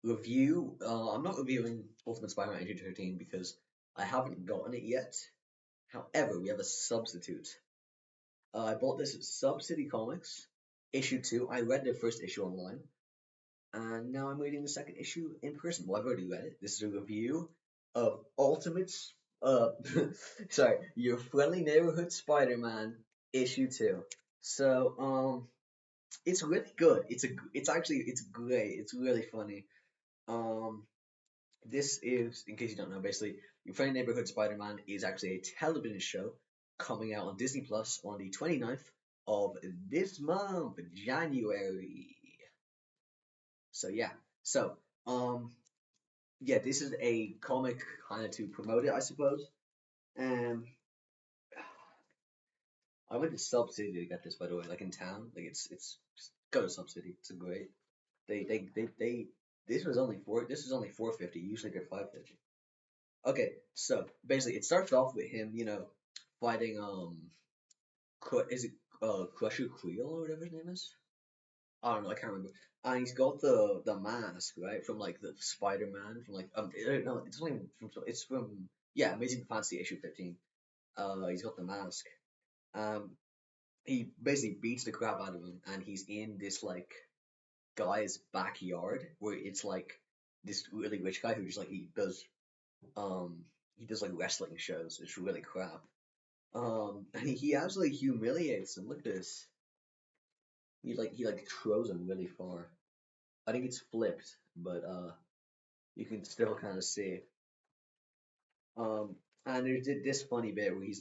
review. I'm not reviewing Ultimate Spider-Man issue 13 because I haven't gotten it yet. However, we have a substitute. I bought this at Sub City Comics, issue 2. I read the first issue online, and now I'm reading the second issue in person. Well, I've already read it. This is a review of Ultimates. Sorry, Your Friendly Neighborhood Spider-Man issue 2. So, it's really good. It's great. It's really funny. Um, this is, in case you don't know, basically, Your Friendly Neighborhood Spider-Man is actually a television show coming out on Disney Plus on the 29th of this month, January. So yeah, so um, yeah, this is a comic kind of to promote it, I suppose. And I went to Sub City to get this, by the way, like in town. Like it's just go to Sub City. It's a great. They. This was only four. This was only 450. Usually they're 550. Okay, so basically it starts off with him, fighting is it Crusher Creel or whatever his name is? I don't know, I can't remember. And he's got the mask, right, from like the Spider Man from like no, it's only from it's from yeah, Amazing Fantasy issue 15. He's got the mask. Um, he basically beats the crap out of him, and he's in this like guy's backyard where it's like this really rich guy who just like um he does like wrestling shows. It's really crap. And he absolutely humiliates him. Look at this. He like throws him really far. I think it's flipped, but you can still kind of see. Um, and there's this funny bit where he's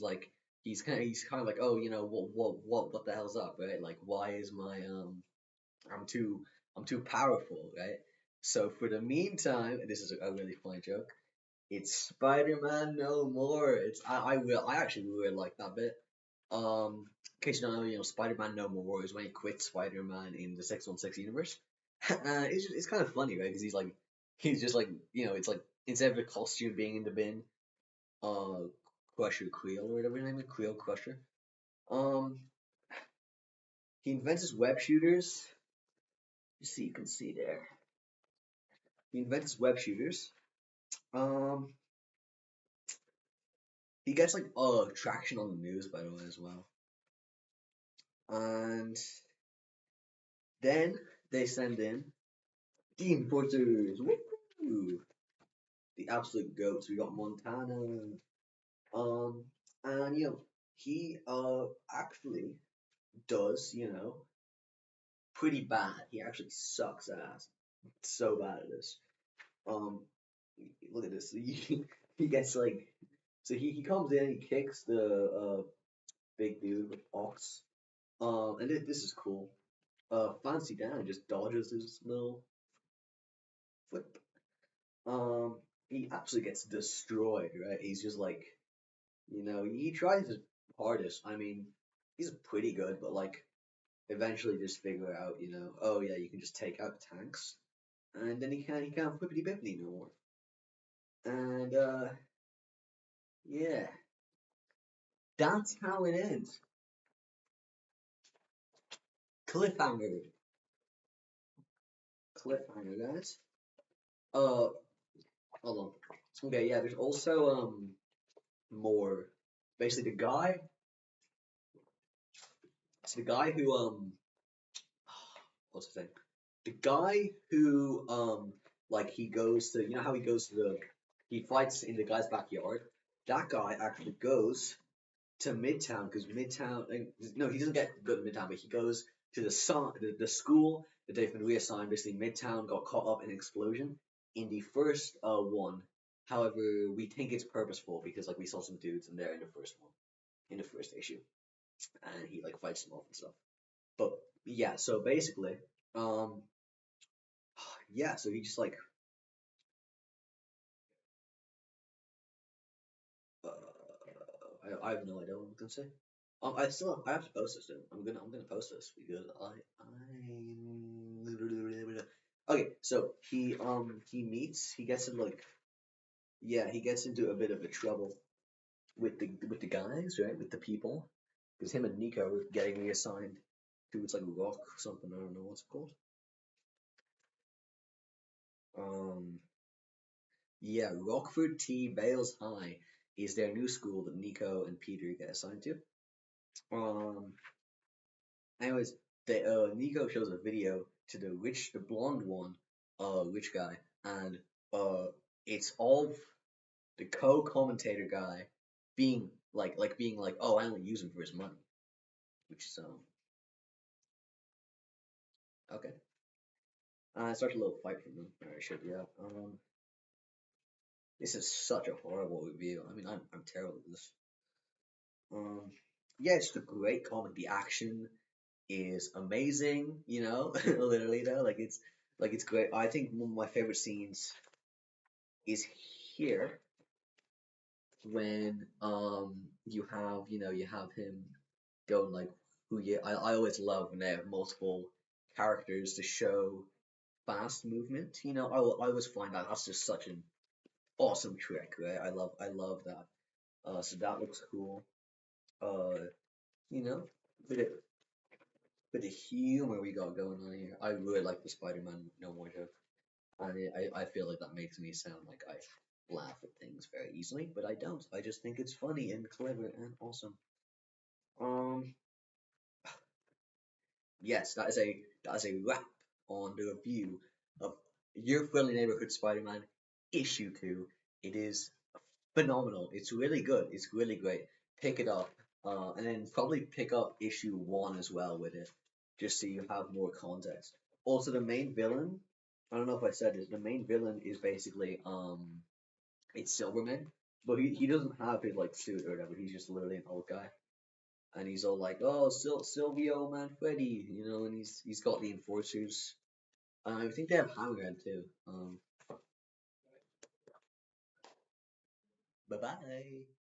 kind of like, oh, what the hell's up, right? Like, why is my I'm too I'm too powerful, right? So for the meantime, and this is a really funny joke. It's Spider-Man no more. I actually really like that bit. In case you don't know, Spider-Man no more is when he quit Spider-Man in the 616 universe. It's kind of funny, right? Because he's just like it's like instead of the costume being in the bin, uh, Crusher Creel or whatever his name is, Creel Crusher. Um, he invents his web shooters. You see, you can see there. He invents his web shooters. Um, he gets like traction on the news by the way as well. And then they send in the importers. Woo! The absolute goats. We got Montana. Um, and he actually does pretty bad. He actually sucks ass. So bad at this. Um, look at this. He gets like so he comes in. He kicks the big dude with Ox. And this is cool. Fancy Dan just dodges his little flip. He absolutely gets destroyed, right? He's just like, he tries his hardest. I mean, he's pretty good, but like, eventually just figure out, oh yeah, you can just take out tanks, and then he can't whippity bippity no more. And yeah, that's how it ends. Cliffhanger, cliffhanger, guys. Uh, hold on. Okay, yeah. There's also more. Basically, the guy who what's the thing? The guy who like he goes to how he goes to he fights in the guy's backyard. That guy actually goes to Midtown because Midtown no he doesn't go to Midtown but he goes to the school that they've been reassigned. Basically, Midtown got caught up in an explosion in the first one. However, we think it's purposeful because like we saw some dudes in there in the first one, in the first issue, and he like fights them off and stuff. But yeah, so basically, um, yeah, so he just like I have no idea what I'm gonna say. I have to post this. Dude. I'm gonna post this because I okay. So he gets in like yeah he gets into a bit of a trouble with the guys, right, with the people, because him and Nico are getting reassigned to it's like rock something, I don't know what's it called. Um, yeah, Rockford T. Bales High is their new school that Nico and Peter get assigned to. Um, anyways, Nico shows a video to the blonde one, rich guy, and uh, it's all the co-commentator guy being like, oh, I only use him for his money, which is okay. It starts a little fight from them. Or it should, yeah. This is such a horrible review. I mean, I'm terrible at this. Um, yeah, it's a great comic. The action is amazing. You know, literally though, like it's great. I think one of my favorite scenes is here when you have him going like who you I always love when they have multiple characters to show fast movement. I always find that that's just such an awesome trick, right? I love that. So that looks cool. Uh, you know, bit of bit of humor we got going on here. I really like the Spider-Man no more joke. I feel like that makes me sound like I laugh at things very easily, but I don't. I just think it's funny and clever and awesome. Um, yes, that is a wrap on the review of Your Friendly Neighborhood Spider-Man issue 2. It is phenomenal. It's really good. It's really great. Pick it up, and then probably pick up issue 1 as well with it, just so you have more context. Also, the main villain. I don't know if I said this. The main villain is basically it's Silverman, but he doesn't have his like suit or whatever. He's just literally an old guy, and he's all like, "Oh, Silvio Manfredi," and he's got the enforcers. I think they have Hammerhead too. Bye bye.